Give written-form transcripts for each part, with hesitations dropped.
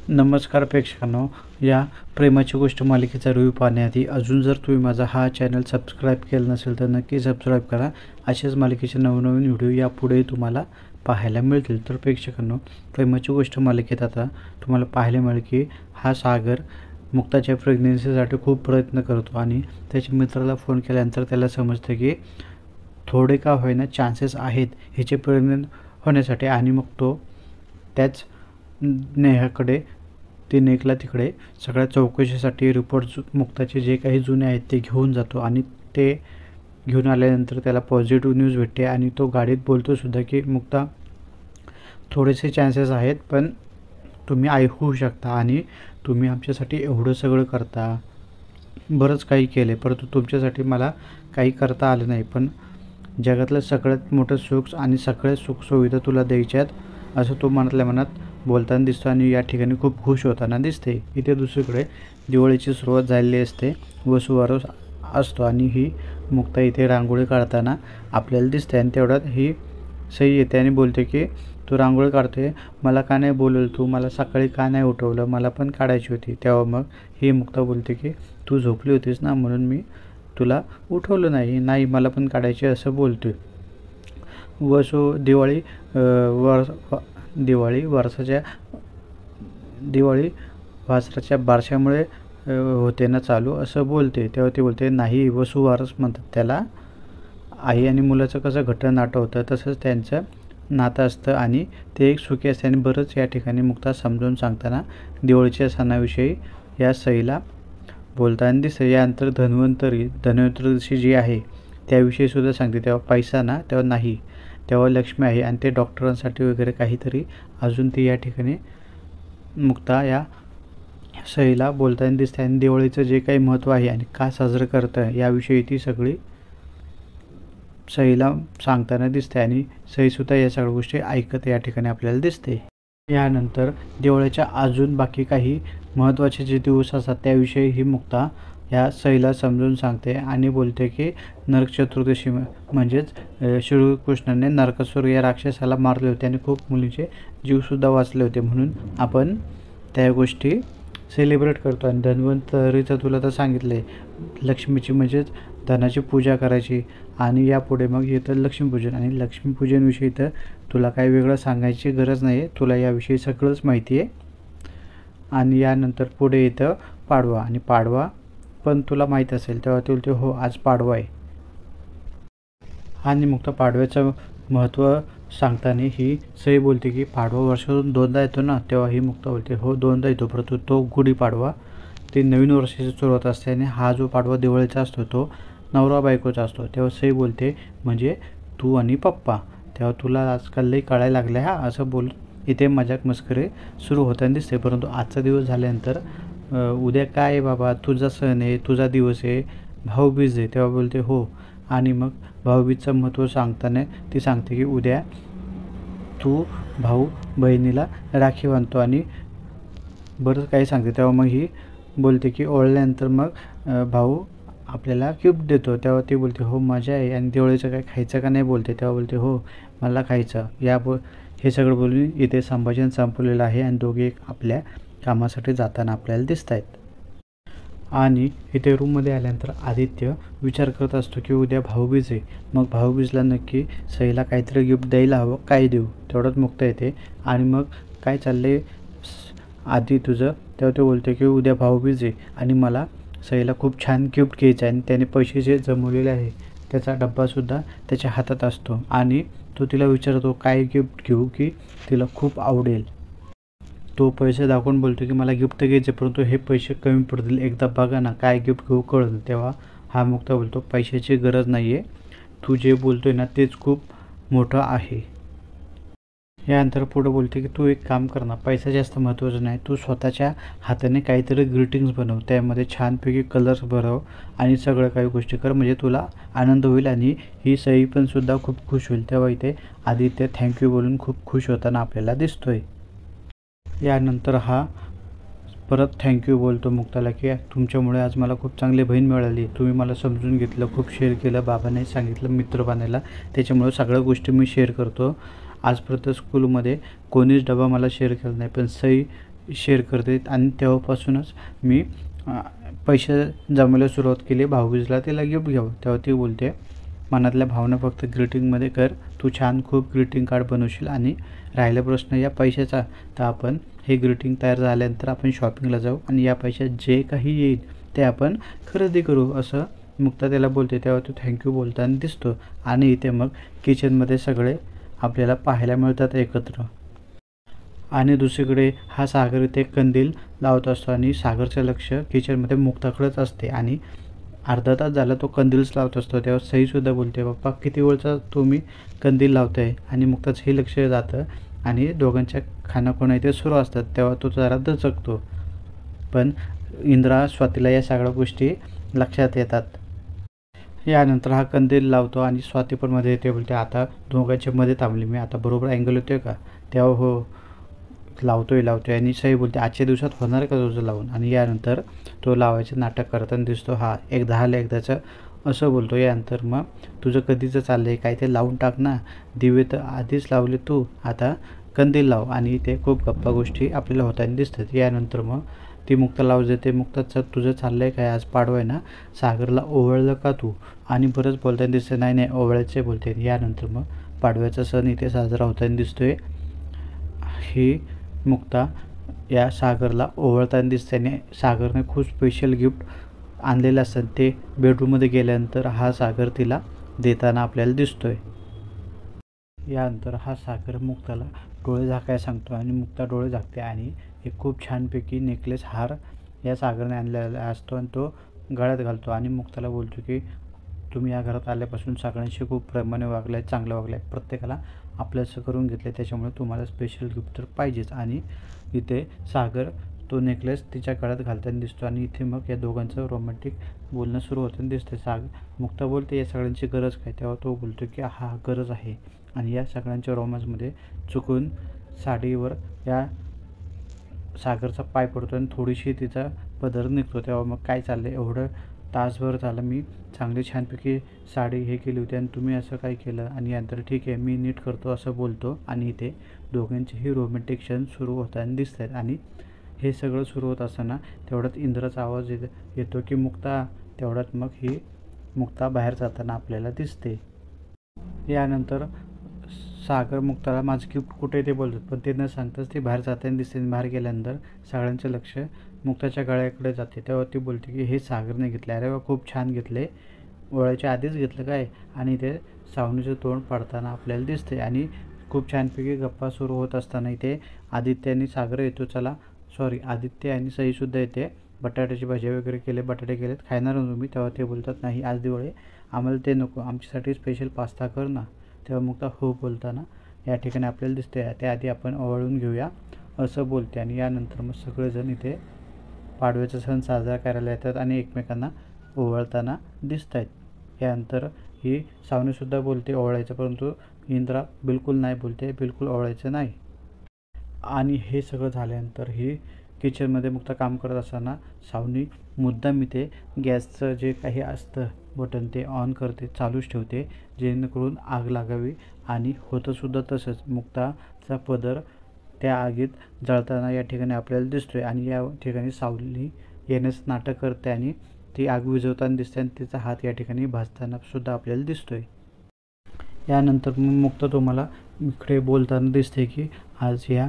नमस्कार प्रेक्षकांनो, या प्रेमाची गोष्ट मालिकेचा रिव्ह्यू पाहण्याआधी अजून जर तुम्ही माझा हा चॅनल सबस्क्राईब केला नसेल तर नक्की सबस्क्राईब करा। अशाच मालिकेचे नवनवीन व्हिडिओ यापुढे तुम्हाला पाहायला मिळतील। तर प्रेक्षकांनो, प्रेमाची गोष्ट मालिकेत आता तुम्हाला पाहायला मिळेल की हा सागर मुक्ताच्या प्रेग्नन्सीसाठी खूप प्रयत्न करतो आणि त्याच्या मित्राला फोन केल्यानंतर त्याला समजतं की थोडे का होईना चान्सेस आहेत हिचे प्रेग्नंट होण्यासाठी आणि मग तो त्याच नेहाकडे नेकला तिकडे सगळ्या चौकशीसाठी रिपोर्ट्स मुक्ताचे जे काही जुने आहेत ते घेऊन जातो आणि ते घेऊन आल्यानंतर त्याला पॉझिटिव्ह न्यूज भेटते आणि तो गाडीत बोलतो सुद्धा की मुक्ता थोडेसे चान्सेस आहेत पण तुम्ही आई होऊ शकता आणि तुम्ही आमच्यासाठी एवढं सगळं करता, बरंच काही केले परंतु तुमच्यासाठी मला काही करता आलं नाही, पण जगातलं सगळ्यात मोठं सुख आणि सगळ्या सुखसुविधा तुला द्यायच्यात असं तो मनातल्या मनात बोलताना दिसतो आणि या ठिकाणी खूप खुश होताना दिसते। इथे दुसरीकडे दिवाळीची सुरुवात झालेली असते, वसुवारस असतो आणि ही मुक्ता इथे रांगोळी काढताना आपल्याला दिसते आणि तेवढ्यात ही सई येते आणि बोलते की तू रांगोळी काढतोय, मला का नाही बोलवलं, तू मला सकाळी का नाही उठवलं, मला पण काढायची होती। तेव्हा मग ही मुक्ता बोलते की तू झोपली होतीस ना म्हणून मी तुला उठवलं नाही मला पण काढायची असं बोलतोय। दिवाळी वासराच्या बारशामुळे होते ना चालू असं बोलते। तेव्हा ती बोलते नाही, वसुवारस म्हणतात त्याला। आई आणि मुलाचं कसं घट्ट नातं होतं तसंच त्यांचं नातं असतं आणि ते एक सुखी असते आणि बरंच या ठिकाणी मुक्ता समजून सांगताना दिवाळीच्या सणाविषयी या सईला बोलताना दिसते। यानंतर धन्वंतरी जी आहे त्याविषयी सुद्धा सांगते। तेव्हा पैसा ना, तेव्हा नाही, तेव्हा लक्ष्मी आहे आणि ते डॉक्टरांसाठी वगैरे काहीतरी अजून ती या ठिकाणी मुक्ता या सईला बोलताना दिसते आणि दिवाळीचं जे काही महत्त्व आहे आणि का साजरं करतं याविषयी ती सगळी सईला सांगताना दिसते आणि सईसुद्धा या सगळ्या गोष्टी ऐकत या ठिकाणी आपल्याला दिसते। यानंतर दिवाळीच्या अजून बाकी काही महत्त्वाचे जे दिवस असतात त्याविषयी ही मुक्ता या सईला समजून सांगते आणि बोलते की नरक चतुर्दशी म्हणजेच श्रीकृष्णाने नरकासुर या राक्षसाला मारले होते आणि खूप मुलींचे जीवसुद्धा वाचले होते, म्हणून आपण त्या गोष्टी सेलिब्रेट करतो। आणि धन्वंतरीचं तुला तर सांगितलं आहे, लक्ष्मीची म्हणजेच धनाची पूजा करायची आणि यापुढे मग येतं लक्ष्मीपूजन आणि लक्ष्मीपूजनविषयी तर तुला काही वेगळं सांगायची गरज नाही आहे, तुला याविषयी सगळंच माहिती आहे। आणि यानंतर पुढे येतं पाडवा आणि पाडवा पण तुला माहीत असेल तेव्हा ते बोलते हो आज पाडवा आहे। आणि मग पाडव्याचं महत्त्व सांगताना ही सई बोलते की पाडवा वर्षातून दोनदा येतो ना, तेव्हा ही मुक्ता बोलते हो दोनदा येतो, परंतु तो गुढीपाडवा ते नवीन वर्षाची सुरुवात असते आणि हा जो पाडवा दिवाळीचा असतो तो नवरा बायकोचा असतो। तेव्हा सई बोलते म्हणजे तू आणि पप्पा, तेव्हा तुला आजकाल लई कळायला लागलं हा असं बोल इथे मजाक मस्करी सुरू होताना दिसते। परंतु आजचा दिवस झाल्यानंतर उद्या काय आहे बाबा, तुझा सण आहे, तुझा दिवस आहे, भाऊबीज आहे, तेव्हा बोलते हो। आणि मग भाऊबीजचं महत्त्व सांगताना ती सांगते की उद्या तू भाऊ बहिणीला राखी बांधतो आणि बरंच काही सांगते। तेव्हा मग ही बोलते की ओळल्यानंतर मग भाऊ आपल्याला गिफ्ट देतो, तेव्हा ती बोलते हो मजा आहे आणि दिवाळीचं काय खायचं का नाही बोलते, तेव्हा बोलते हो मला खायचं। हे सगळं बोलून इथे संभाषण संपलेलं आहे आणि दोघे आपल्या कामासाठी जाताना आपल्याला दिसत आहेत। आणि इथे रूममध्ये आल्यानंतर आदित्य विचार करत असतो की उद्या भाऊबीज आहे, मग भाऊबीजला नक्की सईला काहीतरी गिफ्ट द्यायला हवं, काय देऊ। तेवढ्यात मुक्ता येते आणि मग काय चाललंय आधी तुझं, तेव्हा ते बोलते की उद्या भाऊबीज आहे आणि मला सईला खूप छान गिफ्ट घ्यायचं आहे आणि त्याने पैसे जे जमवलेले आहे त्याचा डब्बासुद्धा त्याच्या हातात असतो आणि तो तिला विचारतो काय गिफ्ट घेऊ की तिला खूप आवडेल। तो पैसे दाखवून बोलतो की मला गिफ्ट घ्यायचे परंतु हे पैसे कमी पडतील, एकदा बघा ना काय गिफ्ट घेऊ कळलं। तेव्हा हा मुक्ता बोलतो पैशाची गरज नाही आहे, तू जे बोलतोय ना तेच खूप मोठं आहे। यानंतर पुढे बोलते की तू एक काम कर ना, पैसा जास्त महत्त्वाचा नाही, तू स्वतःच्या हाताने काहीतरी ग्रीटिंग्स बनव, त्यामध्ये छानपैकी कलर्स भरव आणि सगळं काही गोष्टी कर, म्हणजे तुला आनंद होईल आणि ही सई पण सुद्धा खूप खुश होईल। तेव्हा इथे आदित्य थँक्यू बोलून खूप खुश होताना आपल्याला दिसतोय। यानंतर हा परत थँक्यू बोलतो मुक्ताला की तुमच्यामुळे आज मला खूप चांगली बहीण मिळाली, तुम्ही मला समजून घेतलं, खूप शेअर केलं, बाबाने सांगितलं मित्र बनायला, त्याच्यामुळे सगळ्या गोष्टी मी शेअर करतो। आजपर्यंत स्कूलमध्ये कोणीच डबा मला शेअर केला नाही, पण सई शेअर करते आणि तेव्हापासूनच मी पैसे जमायला सुरुवात केली भाऊबीजला तिला गिफ्ट घ्यावं. तेव्हा ती बोलते मनातल्या भावना फक्त ग्रीटिंगमध्ये कर, तू छान खूप ग्रीटिंग कार्ड बनवशील. आणि राहिला प्रश्न या पैशाचा, तर आपण हे ग्रीटिंग तयार झाल्यानंतर आपण शॉपिंगला जाऊ आणि या पैशात जे काही येईल ते आपण खरेदी करू असं मुक्ता त्याला बोलते. तेव्हा तो थँक्यू बोलताना दिसतो आणि इथे मग किचनमध्ये सगळे आपल्याला पाहायला मिळतात एकत्र. आणि दुसरीकडे हा सागर इथे कंदील लावत असतो आणि सागरचं लक्ष किचनमध्ये मुक्ताकडेच असते आणि अर्धा तास झाला तो कंदीलच लावत असतो. तेव्हा सईसुद्धा बोलते पप्पा किती वेळचा तुम्ही कंदील लावत आहे. आणि मुक्ताचंही लक्ष जातं आणि दोघांच्या खानाखुणा इथे सुरू असतात. तेव्हा तो जरा दचकतो, पण इंद्रा स्वातीला या सगळ्या गोष्टी लक्षात येतात. यानंतर हा कंदील लावतो आणि स्वाती पण मध्ये येते, बोलते आता दोघांच्या मध्ये थांबली मी, आता बरोबर अँगल होतोय का. तेव्हा हो लावतोय आणि सई बोलते आजच्या दिवसात होणार का तुझं लावून. आणि यानंतर तो लावायचं नाटक करताना दिसतो. हा एकदा आलं एकदाचं असं बोलतो. यानंतर मग तुझं कधीचं चाललं आहे काय ते लावून टाक ना, दिवे तर आधीच लावले तू, आता कंदील लाव. आणि ते खूप गप्पा गोष्टी आपल्याला होताना दिसतात. यानंतर मग ती मुक्ता लावू देते. मुक्ताचं तुझं चाललं आहे काय, आज पाडवा आहे ना, सागरला ओवळलं का तू. आणि बरंच बोलताना दिसतं, नाही नाही ओवळायचे बोलते. यानंतर मग पाडव्याचा सण इथे साजरा होताना दिसतोय. ही मुक्ता या सागरला ओवळताना दिसते आणि सागरने खूप स्पेशल गिफ्ट आणलेलं असतं ते बेडरूममध्ये गेल्यानंतर हा सागर तिला देताना आपल्याला दिसतोय. यानंतर हा सागर मुक्ताला डोळे झाकायला सांगतो आणि मुक्ता डोळे झाकते आणि एक खूप छानपैकी नेकलेस हार या सागरने आणलेला असतो आणि तो गळ्यात घालतो आणि मुक्ताला बोलतो की तुम्ही या घरात आल्यापासून सगळ्यांशी खूप प्रेमाने वागलाय, चांगलं वागलाय, प्रत्येकाला आपल्याचं करून घेतलं, त्याच्यामुळे तुम्हाला स्पेशल गिफ्ट तर पाहिजेच. आणि इथे सागर तो नेकलेस तिच्या गळ्यात घालताना दिसतो आणि इथे मग या दोघांचं रोमॅन्टिक बोलणं सुरू होताना दिसतं. मुक्ता बोलते या सगळ्यांची गरज काय, तेव्हा तो बोलतो की हा गरज आहे. आणि या सगळ्यांच्या रोमॅन्समध्ये चुकून साडीवर या सागरचा पाय पडतो आणि थोडीशी तिचा पदर निघतो. तेव्हा मग काय चाललं एवढं तासभर झालं मी चांगली छानपैकी साडी हे केली होती आणि तुम्ही असं काय केलं. आणि यानंतर ठीक आहे मी नीट करतो असं बोलतो. आणि इथे दोघांचेही रोमॅन्टिक क्षण सुरू होताना दिसत आहेत. आणि हे सगळं सुरू होत असताना तेवढ्यात इंद्राचा आवाज येतो की मुक्ता. तेवढ्यात मग ही मुक्ता बाहेर जाताना आपल्याला दिसते. यानंतर सागर मुक्ताला माझं गिफ्ट कुठे ते बोलतात, पण ते न सांगताच ती बाहेर जाताना दिसते. बाहेर गेल्यानंतर सगळ्यांचं लक्ष मुक्ताच्या गळ्याकडे जाते. तेव्हा ती बोलते की हे सागरने घेतले, अरे वा खूप छान घेतले, ओळायच्या आधीच घेतलं काय. आणि ते सावनीचं तोंड पाडताना आपल्याला दिसते आणि खूप छानपैकी गप्पा सुरू होत असताना इथे आदित्य आणि सागर येतो. आदित्य आणि सईसुद्धा येते. बटाट्याची भाजी वगैरे केले, बटाटे केलेत, खाणार ना तुम्ही. तेव्हा ते बोलतात नाही आज दिवाळी आम्हाला ते नको, आमच्यासाठी स्पेशल पास्ता कर ना. तेव्हा मुक्ता हो बोलताना या ठिकाणी आपल्याला दिसते त्याआधी आपण ओवाळून घेऊया असं बोलते. आणि यानंतर मग सगळेजण इथे पाडव्याचा सण साजरा करायला येतात आणि एकमेकांना ओवाळताना दिसत आहेत. यानंतर ही सावनीसुद्धा बोलते ओवाळायचं, परंतु इंद्रा बिलकुल नाही बोलते, बिलकुल ओवाळायचं नाही. आणि हे सगळं झाल्यानंतर ही किचनमध्ये मुक्ता काम करत असताना सावनी मुद्दाम इथे गॅसचं जे काही असतं बटन ते ऑन करते, चालूच ठेवते जेणेकरून आग लागावी. आणि होतंसुद्धा तसंच. मुक्ताचा पदर त्या आगीत जळताना या ठिकाणी आपल्याला दिसतोय. आणि या ठिकाणी सावली येण्याचं नाटक करते आणि ती आग विझवताना दिसते आणि तिचा हात या ठिकाणी भाजताना सुद्धा आपल्याला दिसतोय. यानंतर मग मुक्ता तुम्हाला इकडे बोलताना दिसते की आज या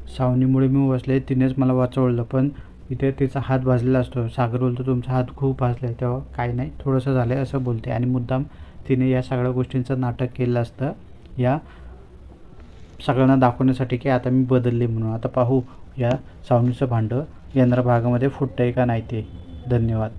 सावनीमुळे मी वाचले, तिनेच मला वाचवलं, पण इथे तिचा हात भाजलेला असतो. सागर बोलतो तुमचा हात खूप भाजला आहे. तेव्हा काही नाही थोडंसं झालं आहे असं बोलते. आणि मुद्दाम तिने या सगळ्या गोष्टींचं नाटक केलं असतं या सगळ्यांना दाखवण्यासाठी की आता मी बदलले म्हणून. आता पाहू या सावनीचं भांडं येणाऱ्या भागामध्ये फुटतंय का नाही ते. धन्यवाद.